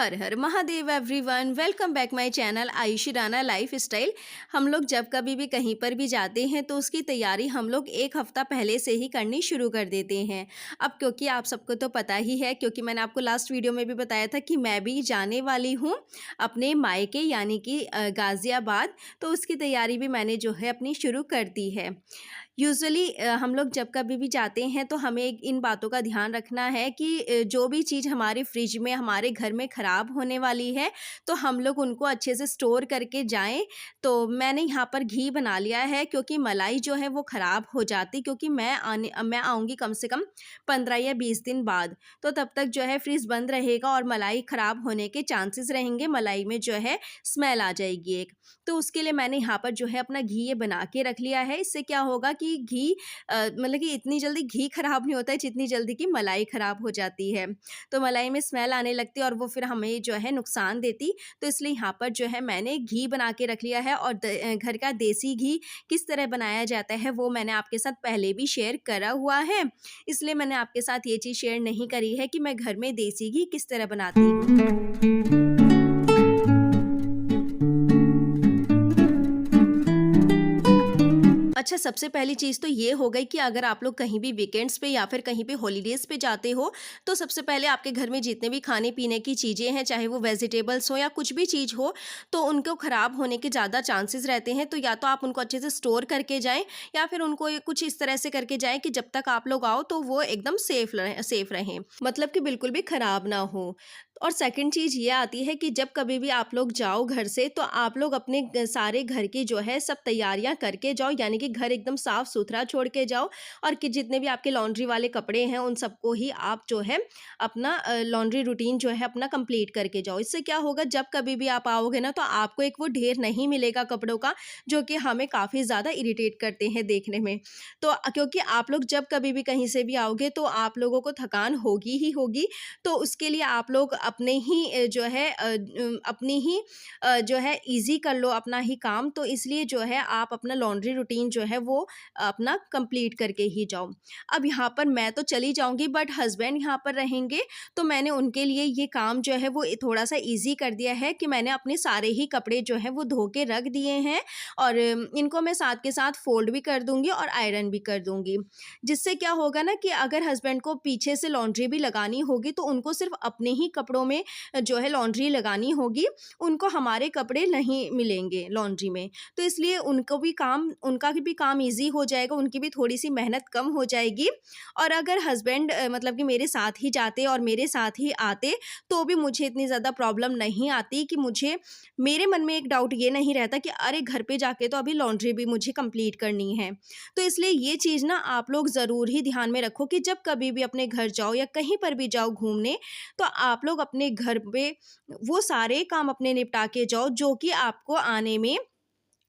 Her her Mahadev everyone, welcome back my channel Ayushi Rana life style. हम लोग जब कभी भी कहीं पर भी जाते हैं तो उसकी तैयारी हम लोग एक हफ्ता पहले से ही करनी शुरू कर देते हैं। अब क्योंकि आप सबको तो पता ही है, क्योंकि मैंने आपको लास्ट वीडियो में भी बताया था कि मैं भी जाने वाली हूँ अपने मायके यानी कि गाज़ियाबाद। तो उसकी तैयारी भी मैंने जो है अपनी शुरू कर दी है। यूजुअली हम लोग जब कभी भी जाते हैं तो हमें इन बातों का ध्यान रखना है कि जो भी चीज़ हमारे फ्रिज में हमारे घर में ख़राब होने वाली है तो हम लोग उनको अच्छे से स्टोर करके जाएं। तो मैंने यहाँ पर घी बना लिया है, क्योंकि मलाई जो है वो ख़राब हो जाती, क्योंकि मैं आऊँगी कम से कम 15 या 20 दिन बाद। तो तब तक जो है फ्रिज बंद रहेगा और मलाई ख़राब होने के चांसेस रहेंगे, मलाई में जो है स्मेल आ जाएगी एक। तो उसके लिए मैंने यहाँ पर जो है अपना घी ये बना के रख लिया है। इससे क्या होगा कि घी मतलब कि इतनी जल्दी घी खराब नहीं होता है जितनी जल्दी कि मलाई खराब हो जाती है। तो मलाई में स्मेल आने लगती है और वो फिर हमें जो है नुकसान देती। तो इसलिए यहाँ पर जो है मैंने घी बना के रख लिया है, और घर का देसी घी किस तरह बनाया जाता है वो मैंने आपके साथ पहले भी शेयर करा हुआ है। इसलिए मैंने आपके साथ ये चीज़ शेयर नहीं करी है कि मैं घर में देसी घी किस तरह बनाती हूँ। अच्छा, सबसे पहली चीज़ तो ये हो गई कि अगर आप लोग कहीं भी वीकेंड्स पे या फिर कहीं पे हॉलीडेज़ पे जाते हो, तो सबसे पहले आपके घर में जितने भी खाने-पीने की चीज़ें हैं, चाहे वो वेजिटेबल्स हो या कुछ भी चीज़ हो, तो उनको ख़राब होने के ज़्यादा चांसेस रहते हैं। तो या तो आप उनको अच्छे से स्टोर करके जाएँ, या फिर उनको ये कुछ इस तरह से करके जाएँ कि जब तक आप लोग आओ तो वो एकदम सेफ़ रहें, मतलब कि बिल्कुल भी ख़राब ना हो। और सेकंड चीज़ ये आती है कि जब कभी भी आप लोग जाओ घर से, तो आप लोग अपने सारे घर की जो है सब तैयारियां करके जाओ, यानी कि घर एकदम साफ सुथरा छोड़ के जाओ। और कि जितने भी आपके लॉन्ड्री वाले कपड़े हैं उन सबको ही आप जो है अपना लॉन्ड्री रूटीन जो है अपना कंप्लीट करके जाओ। इससे क्या होगा, जब कभी भी आप आओगे ना तो आपको एक वो ढेर नहीं मिलेगा कपड़ों का, जो कि हमें काफ़ी ज़्यादा इरिटेट करते हैं देखने में। तो क्योंकि आप लोग जब कभी भी कहीं से भी आओगे तो आप लोगों को थकान होगी ही होगी। तो उसके लिए आप लोग अपने ही जो है अपनी ही जो है ईज़ी कर लो अपना ही काम। तो इसलिए जो है आप अपना लॉन्ड्री रूटीन जो है वो अपना कंप्लीट करके ही जाओ। अब यहाँ पर मैं तो चली जाऊँगी, बट हस्बैंड यहाँ पर रहेंगे, तो मैंने उनके लिए ये काम जो है वो थोड़ा-सा ईज़ी कर दिया है कि मैंने अपने सारे ही कपड़े जो हैं वो धो के रख दिए हैं, और इनको मैं साथ के साथ फ़ोल्ड भी कर दूँगी और आयरन भी कर दूँगी। जिससे क्या होगा ना कि अगर हस्बैंड को पीछे से लॉन्ड्री भी लगानी होगी तो उनको सिर्फ़ अपने ही कपड़ों में जो है लॉन्ड्री लगानी होगी, उनको हमारे कपड़े नहीं मिलेंगे लॉन्ड्री में। तो इसलिए उनका भी काम ईज़ी हो जाएगा, उनकी भी थोड़ी-सी मेहनत कम हो जाएगी। और अगर हस्बैंड मतलब कि मेरे साथ ही जाते और मेरे साथ ही आते, तो भी मुझे इतनी ज़्यादा प्रॉब्लम नहीं आती कि मेरे मन में एक डाउट ये नहीं रहता कि अरे घर पे जाके तो अभी लॉन्ड्री भी मुझे कंप्लीट करनी है। तो इसलिए ये चीज़ ना आप लोग ज़रूर ही ध्यान में रखो कि जब कभी भी अपने घर जाओ या कहीं पर भी जाओ घूमने, तो आप लोग अपने घर पे वो सारे काम अपने निपटा के जाओ, जो कि आपको आने में,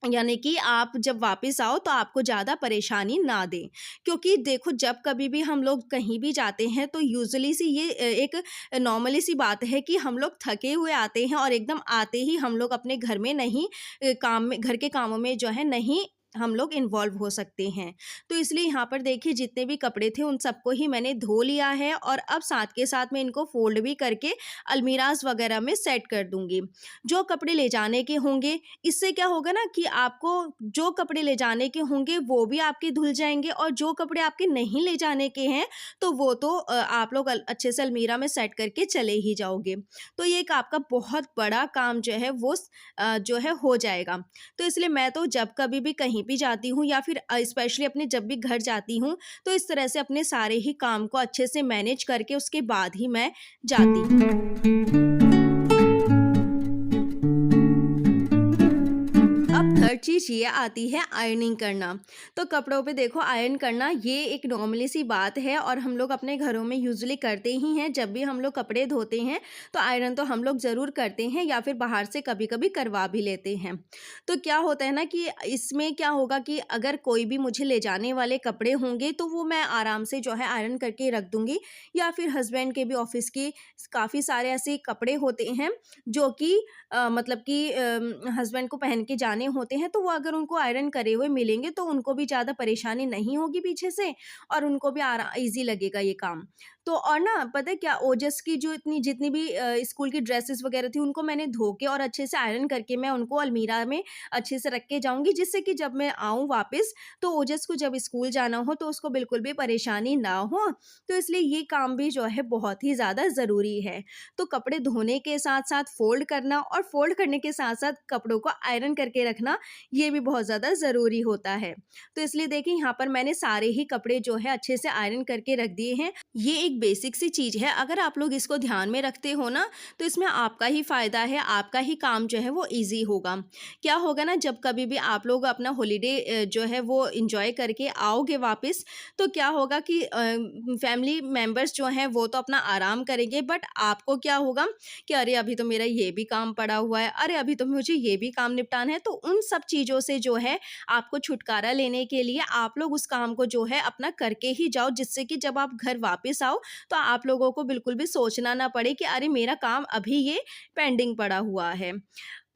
यानी कि आप जब वापस आओ तो आपको ज़्यादा परेशानी ना दें। क्योंकि देखो, जब कभी भी हम लोग कहीं भी जाते हैं तो यूजुअली सी ये एक नॉर्मली सी बात है कि हम लोग थके हुए आते हैं और एकदम आते ही हम लोग अपने घर में नहीं घर के कामों में जो है नहीं हम लोग इन्वॉल्व हो सकते हैं। तो इसलिए यहाँ पर देखिए, जितने भी कपड़े थे उन सबको ही मैंने धो लिया है, और अब साथ के साथ मैं इनको फ़ोल्ड भी करके अलमीराज़ वगैरह में सेट कर दूँगी। जो कपड़े ले जाने के होंगे, इससे क्या होगा ना कि आपको जो कपड़े ले जाने के होंगे वो भी आपके धुल जाएँगे, और जो कपड़े आपके नहीं ले जाने के हैं तो वो तो आप लोग अच्छे से अलमीरा में सेट करके चले ही जाओगे। तो ये एक आपका बहुत बड़ा काम जो है वो जो है हो जाएगा। तो इसलिए मैं तो जब कभी भी कहीं भी जाती हूँ, या फिर स्पेशली अपने जब भी घर जाती हूँ, तो इस तरह से अपने सारे ही काम को अच्छे से मैनेज करके उसके बाद ही मैं जाती हूँ। अब थर्ड चीज़ ये आती है आयरनिंग करना। तो कपड़ों पे देखो, आयरन करना ये एक नॉर्मली सी बात है, और हम लोग अपने घरों में यूजुअली करते ही हैं। जब भी हम लोग कपड़े धोते हैं तो आयरन तो हम लोग ज़रूर करते हैं, या फिर बाहर से कभी-कभी करवा भी लेते हैं। तो क्या होता है ना कि इसमें क्या होगा कि अगर कोई भी मुझे ले जाने वाले कपड़े होंगे तो वो मैं आराम से जो है आयरन करके रख दूँगी, या फिर हस्बैंड के भी ऑफ़िस के काफ़ी सारे ऐसे कपड़े होते हैं जो कि मतलब कि हस्बैंड को पहन के जाने होते हैं, तो वो अगर उनको आयरन करे हुए मिलेंगे तो उनको भी ज़्यादा परेशानी नहीं होगी पीछे से, और उनको भी ईज़ी लगेगा ये काम। तो और ना पता है क्या, ओजस की जो इतनी जितनी भी स्कूल की ड्रेसेस वगैरह थी उनको मैंने धो के और अच्छे से आयरन करके मैं उनको अलमीरा में अच्छे से रख के जाऊँगी, जिससे कि जब मैं आऊँ वापस तो ओजस को जब स्कूल जाना हो तो उसको बिल्कुल भी परेशानी ना हो। तो इसलिए ये काम भी जो है बहुत ही ज़्यादा ज़रूरी है। तो कपड़े धोने के साथ-साथ फ़ोल्ड करना और फ़ोल्ड करने के साथ-साथ कपड़ों को आयरन करके रखना, ये भी बहुत ज़्यादा ज़रूरी होता है। तो इसलिए देखिए यहाँ पर मैंने सारे ही कपड़े जो है अच्छे से आयरन करके रख दिए हैं। ये एक बेसिक सी चीज़ है, अगर आप लोग इसको ध्यान में रखते हो ना, तो इसमें आपका ही फ़ायदा है, आपका ही काम जो है वो ईज़ी होगा। क्या होगा ना, जब कभी भी आप लोग अपना हॉलिडे जो है वो एन्जॉय करके आओगे वापस, तो क्या होगा कि फैमिली मेंबर्स जो हैं वो तो अपना आराम करेंगे, बट आपको क्या होगा कि अरे अभी तो मेरा ये भी काम पड़ा हुआ है, अरे अभी तो मुझे ये भी काम निपटाना है। तो उन सब चीज़ों से जो है आपको छुटकारा लेने के लिए आप लोग उस काम को जो है अपना करके ही जाओ, जिससे कि जब आप घर वापस आओ तो आप लोगों को बिल्कुल भी सोचना ना पड़े कि अरे मेरा काम अभी ये पेंडिंग पड़ा हुआ है।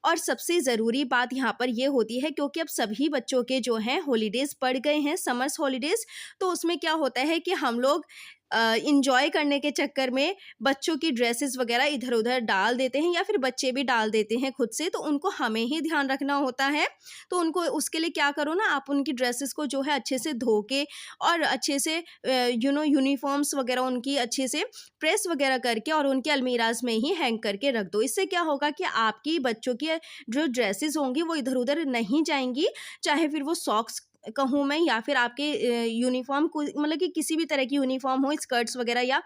और सबसे ज़रूरी बात यहाँ पर ये होती है, क्योंकि अब सभी बच्चों के जो हैं हॉलिडेज़ पड़ गए हैं, समर्स हॉलिडेज़, तो उसमें क्या होता है कि हम लोग एन्जॉय करने के चक्कर में बच्चों की ड्रेसेस वग़ैरह इधर-उधर डाल देते हैं, या फिर बच्चे भी डाल देते हैं खुद से, तो उनको हमें ही ध्यान रखना होता है। तो उनको उसके लिए क्या करो ना, आप उनकी ड्रेसेस को जो है अच्छे से धो के और अच्छे से यूनिफ़ॉर्म्स वग़ैरह उनकी अच्छे से प्रेस वग़ैरह करके और उनके अलमीराज़ में ही हैंग करके रख दो। इससे क्या होगा कि आपकी बच्चों की जो ड्रेसेस होंगी वो इधर-उधर नहीं जाएँगी, चाहे फिर वो सॉक्स कहूँ मैं, या फिर आपके यूनिफ़ॉर्म को मतलब कि किसी भी तरह की यूनिफ़ॉर्म हो, स्कर्ट्स वग़ैरह या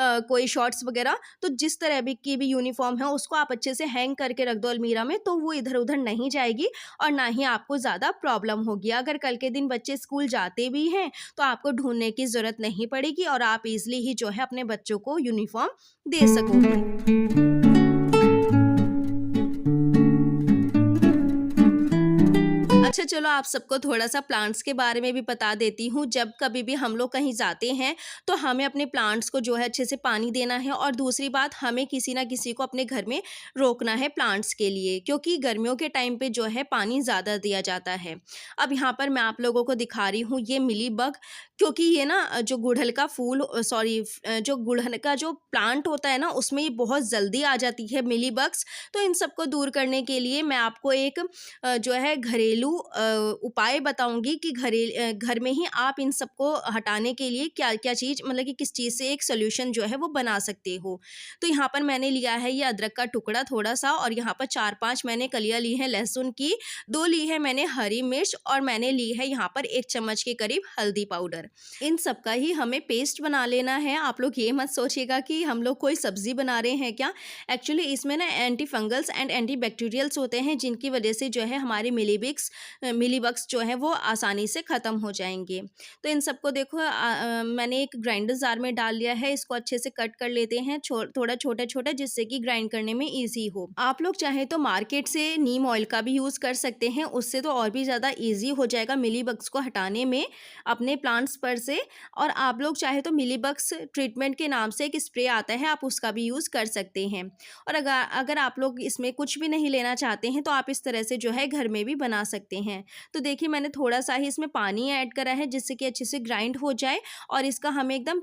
कोई शॉर्ट्स वग़ैरह, तो जिस तरह भी की भी यूनिफ़ॉर्म है उसको आप अच्छे से हैंग करके रख दो अलमीरा में, तो वो इधर-उधर नहीं जाएगी और ना ही आपको ज़्यादा प्रॉब्लम होगी। अगर कल के दिन बच्चे स्कूल जाते भी हैं, तो आपको ढूँढने की ज़रूरत नहीं पड़ेगी और आप ईज़िली ही जो है अपने बच्चों को यूनिफ़ॉर्म दे सकोगे। अच्छा चलो, आप सबको थोड़ा-सा प्लांट्स के बारे में भी बता देती हूँ। जब कभी भी हम लोग कहीं जाते हैं, तो हमें अपने प्लांट्स को जो है अच्छे से पानी देना है, और दूसरी बात, हमें किसी न किसी को अपने घर में रोकना है प्लांट्स के लिए, क्योंकि गर्मियों के टाइम पे जो है पानी ज़्यादा दिया जाता है। अब यहाँ पर मैं आप लोगों को दिखा रही हूँ ये मिली बग, क्योंकि ये ना जो गुड़हल का फूल जो गुड़हल का जो प्लांट होता है ना, उसमें ये बहुत जल्दी आ जाती है मिली बग्स। तो इन सबको दूर करने के लिए मैं आपको एक जो है घरेलू उपाय बताऊँगी कि घर में ही आप इन सबको हटाने के लिए क्या-क्या चीज़, मतलब कि किस चीज़ से एक सॉल्यूशन जो है वो बना सकते हो। तो यहाँ पर मैंने लिया है ये अदरक का टुकड़ा थोड़ा-सा, और यहाँ पर 4-5 मैंने कलियाँ ली हैं लहसुन की, 2 ली है मैंने हरी मिर्च, और मैंने ली है यहाँ पर 1 चम्मच के करीब हल्दी पाउडर। इन सब का ही हमें पेस्ट बना लेना है। आप लोग ये मत सोचिएगा कि हम लोग कोई सब्ज़ी बना रहे हैं क्या। एक्चुअली इसमें ना anti fungals and anti bacterials होते हैं, जिनकी वजह से जो है हमारे मिलीबग्स जो हैं वो आसानी से ख़त्म हो जाएँगे। तो इन सबको देखो मैंने एक ग्राइंडर जार में डाल लिया है, इसको अच्छे से कट कर लेते हैं थोड़ा छोटा-छोटा, जिससे कि ग्राइंड करने में ईज़ी हो। आप लोग चाहें तो मार्केट से नीम ऑयल का भी यूज़ कर सकते हैं, उससे तो और भी ज़्यादा ईज़ी हो जाएगा मिलीबग्स को हटाने में अपने प्लांट्स पर से। और आप लोग चाहे तो मिलीबग्स ट्रीटमेंट के नाम से एक स्प्रे आता है, आप उसका भी यूज़ कर सकते हैं। और अगर आप लोग इसमें कुछ भी नहीं लेना चाहते हैं, तो आप इस तरह से जो है घर में भी बना सकते हैं। तो देखिए मैंने थोड़ा-सा ही इसमें पानी ऐड करा है, जिससे कि अच्छे से ग्राइंड हो जाए, और इसका हमें एकदम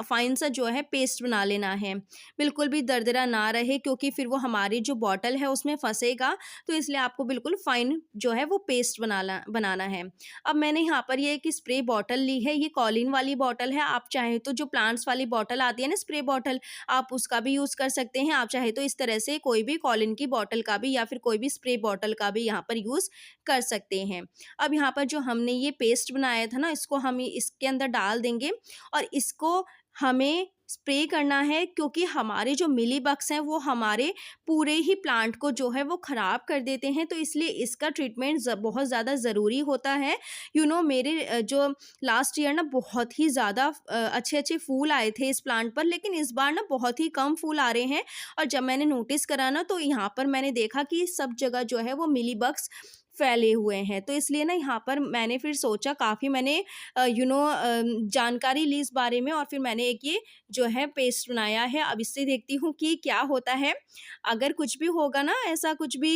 फाइन सा जो है पेस्ट बना लेना है। बिल्कुल भी दरदरा ना रहे, क्योंकि फिर वो हमारी जो बॉटल है उसमें फँसेगा, तो इसलिए आपको बिल्कुल फाइन जो है वो पेस्ट बनाना है। अब मैंने यहाँ पर ये एक स्प्रे बॉटल ली है, ये कॉलिन वाली बॉटल है। आप चाहें तो जो प्लांट्स वाली बॉटल आती है ना स्प्रे बॉटल, आप उसका भी यूज़ कर सकते हैं। आप चाहे तो इस तरह से कोई भी कॉलिन की बॉटल का भी, या फिर कोई भी स्प्रे बॉटल का भी यहाँ पर यूज़ कर सकते हैं। अब यहाँ पर जो हमने ये पेस्ट बनाया था ना, इसको हम इसके अंदर डाल देंगे, और इसको हमें स्प्रे करना है, क्योंकि हमारे जो मिलीबग्स हैं वो हमारे पूरे ही प्लांट को जो है वो ख़राब कर देते हैं। तो इसलिए इसका ट्रीटमेंट बहुत ज़्यादा ज़रूरी होता है। मेरे जो लास्ट ईयर ना बहुत ही ज़्यादा अच्छे-अच्छे फूल आए थे इस प्लांट पर, लेकिन इस बार ना बहुत ही कम फूल आ रहे हैं। और जब मैंने नोटिस करा ना, तो यहाँ पर मैंने देखा कि सब जगह जो है वो मिलीबग्स फैले हुए हैं। तो इसलिए ना यहाँ पर मैंने फिर सोचा, काफ़ी मैंने जानकारी ली इस बारे में, और फिर मैंने एक ये जो है पेस्ट बनाया है। अब इससे देखती हूँ कि क्या होता है। अगर कुछ भी होगा ना, ऐसा कुछ भी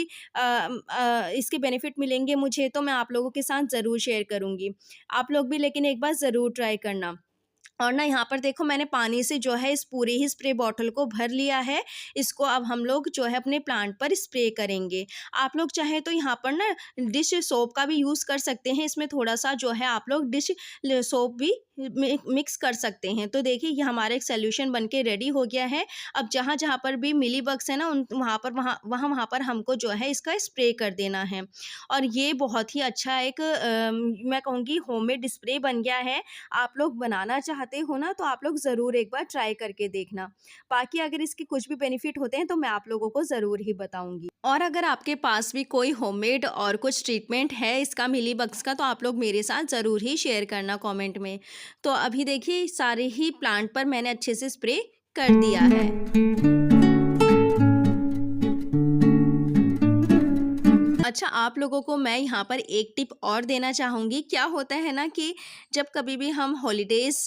इसके बेनिफिट मिलेंगे मुझे, तो मैं आप लोगों के साथ ज़रूर शेयर करूँगी। आप लोग भी लेकिन एक बार ज़रूर ट्राई करना। और ना यहाँ पर देखो मैंने पानी से जो है इस पूरे ही स्प्रे बॉटल को भर लिया है। इसको अब हम लोग जो है अपने प्लांट पर स्प्रे करेंगे। आप लोग चाहें तो यहाँ पर ना डिश सोप का भी यूज़ कर सकते हैं। इसमें थोड़ा-सा जो है आप लोग डिश ल सोप भी मिक्स कर सकते हैं। तो देखिए ये हमारा एक सॉल्यूशन बन के रेडी हो गया है। अब जहाँ-जहाँ पर भी मिली बग्स है ना उन वहाँ पर हमको जो है इसका स्प्रे कर देना है। और ये बहुत ही अच्छा एक मैं कहूँगी होममेड स्प्रे बन गया है। आप लोग बनाना चाहते हो ना तो आप लोग ज़रूर एक बार ट्राई करके देखना। बाकी अगर इसके कुछ भी बेनिफिट होते हैं तो मैं आप लोगों को ज़रूर ही बताऊँगी। और अगर आपके पास भी कोई होममेड और कुछ ट्रीटमेंट है इसका मिलीबग्स का तो आप लोग मेरे साथ ज़रूर ही शेयर करना कमेंट में। तो अभी देखिए सारे ही प्लांट पर मैंने अच्छे से स्प्रे कर दिया है। अच्छा, आप लोगों को मैं यहाँ पर एक टिप और देना चाहूँगी। क्या होता है ना कि जब कभी भी हम हॉलिडेज़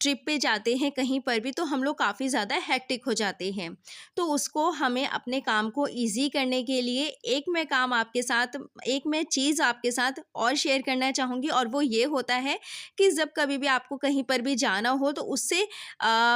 ट्रिप पे जाते हैं कहीं पर भी तो हम लोग काफ़ी ज़्यादा हेक्टिक हो जाते हैं। तो उसको हमें अपने काम को ईज़ी करने के लिए एक मैं चीज़ आपके साथ और शेयर करना चाहूँगी और वो ये होता है कि जब कभी भी आपको कहीं पर भी जाना हो तो उससे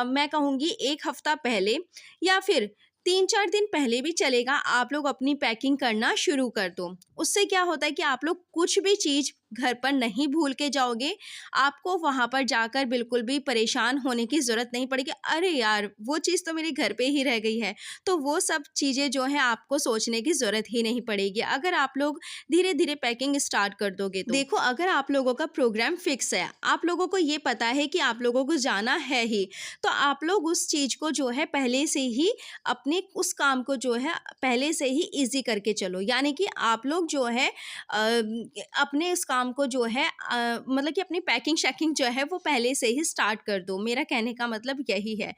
मैं कहूँगी 1 हफ़्ता पहले या फिर 3-4 दिन पहले भी चलेगा, आप लोग अपनी पैकिंग करना शुरू कर दो। उससे क्या होता है कि आप लोग कुछ भी चीज़ घर पर नहीं भूल के जाओगे, आपको वहाँ पर जाकर बिल्कुल भी परेशान होने की ज़रूरत नहीं पड़ेगी। अरे यार! वो चीज़ तो मेरे घर पे ही रह गई है। तो वो सब चीज़ें जो हैं आपको सोचने की ज़रूरत ही नहीं पड़ेगी, अगर आप लोग धीरे-धीरे पैकिंग स्टार्ट कर दोगे तो। देखो अगर आप लोगों का प्रोग्राम फिक्स है, आप लोगों को ये पता है कि आप लोगों को जाना है ही, तो आप लोग उस चीज़ को जो है पहले से ही अपने उस काम को जो है पहले से ही ईज़ी करके चलो। यानी कि आप लोग जो है अपने उस काम को जो है मतलब कि अपनी पैकिंग-शैकिंग जो है वो पहले से ही स्टार्ट कर दो। मेरा कहने का मतलब यही है।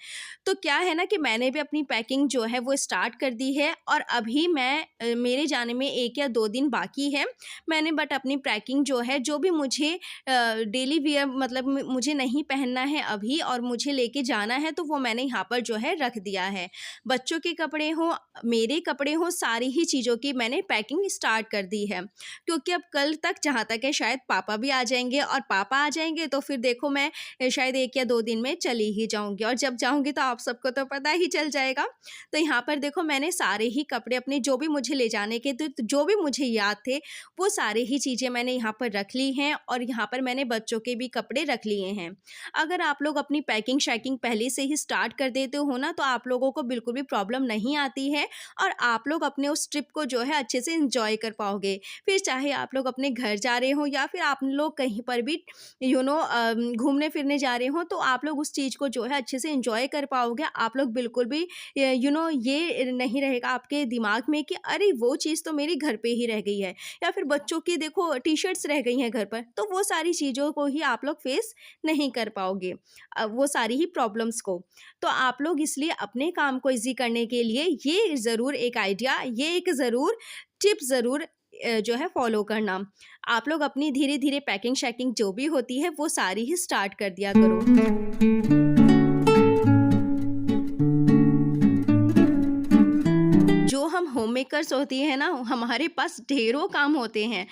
तो क्या है ना कि मैंने भी अपनी पैकिंग जो है वो स्टार्ट कर दी है और अभी मेरे जाने में 1 या 2 दिन बाकी है। मैंने बट अपनी पैकिंग जो है जो भी मुझे डेली वियर मतलब मुझे नहीं पहनना है अभी और मुझे लेके जाना है तो वो मैंने यहाँ पर जो है रख दिया है। बच्चों के कपड़े हों, मेरे कपड़े हों, सारी ही चीज़ों की मैंने पैकिंग स्टार्ट कर दी है। क्योंकि अब कल तक जहाँ तक है शायद पापा भी आ जाएँगे और पापा आ जाएँगे तो फिर देखो मैं शायद 1 या 2 दिन में चली ही जाऊँगी और जब जाऊँगी तो आप सबको तो पता ही चल जाएगा। तो यहाँ पर देखो मैंने सारे ही कपड़े अपने जो भी मुझे ले जाने के थे, जो भी मुझे याद थे, वो सारे ही चीज़ें मैंने यहाँ पर रख ली हैं और यहाँ पर मैंने बच्चों के भी कपड़े रख लिए हैं। अगर आप लोग अपनी पैकिंग-शैकिंग पहले से ही स्टार्ट कर देते हो ना तो आप लोगों को बिल्कुल भी प्रॉब्लम नहीं आती है और आप लोग अपने उस ट्रिप को जो है अच्छे से एंजॉय कर पाओगे। फिर चाहे आप लोग अपने घर जा रहे हो या फिर आप लोग कहीं पर भी घूमने फिरने जा रहे हो तो आप लोग उस चीज़ को जो है अच्छे से एंजॉय कर पाओगे। आप लोग बिल्कुल भी ये नहीं रहेगा आपके दिमाग में कि अरे वो चीज़ तो मेरे घर पे ही रह गई है या फिर बच्चों की देखो टी-शर्ट्स रह गई हैं घर पर, तो वो सारी चीज़ों को ही आप लोग फेस नहीं कर पाओगे वो सारी ही प्रॉब्लम्स को। तो आप लोग इसलिए अपने काम को ईज़ी करने के लिए ये ज़रूर एक आइडिया, ये एक ज़रूर टिप ज़रूर जो है फ़ॉलो करना। आप लोग अपनी धीरे-धीरे पैकिंग-शैकिंग जो भी होती है वो सारी ही स्टार्ट कर दिया करो। जो हम होममेकर्स होती हैं ना, हमारे पास ढेरों काम होते हैं।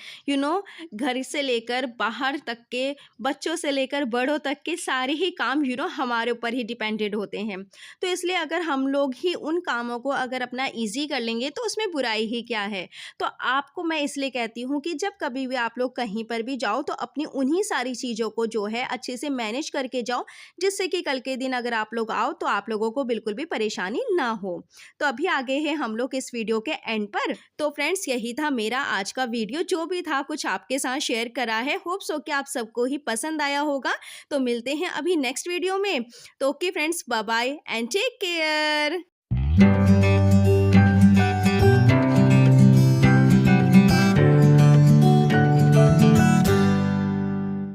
घर से लेकर बाहर तक के, बच्चों से लेकर बड़ों तक के सारे ही काम हमारे ऊपर ही डिपेंडेंट होते हैं। तो इसलिए अगर हम लोग ही उन कामों को अगर अपना ईज़ी कर लेंगे तो उसमें बुराई ही क्या है। तो आपको मैं इसलिए कहती हूँ कि जब कभी भी आप लोग कहीं पर भी जाओ तो अपनी उन्हीं सारी चीज़ों को जो है अच्छे से मैनेज करके जाओ, जिससे कि कल के दिन अगर आप लोग आओ तो आप लोगों को बिल्कुल भी परेशानी ना हो। तो अभी आगे हैं हम लोग इस वीडियो के एंड पर। तो फ्रेंड्स यही था मेरा आज का वीडियो, जो भी था कुछ आपके साथ शेयर करा है। होप सो कि आप सबको ही पसंद आया होगा। तो मिलते हैं अभी नेक्स्ट वीडियो में। तो okay friends, bye bye and take care.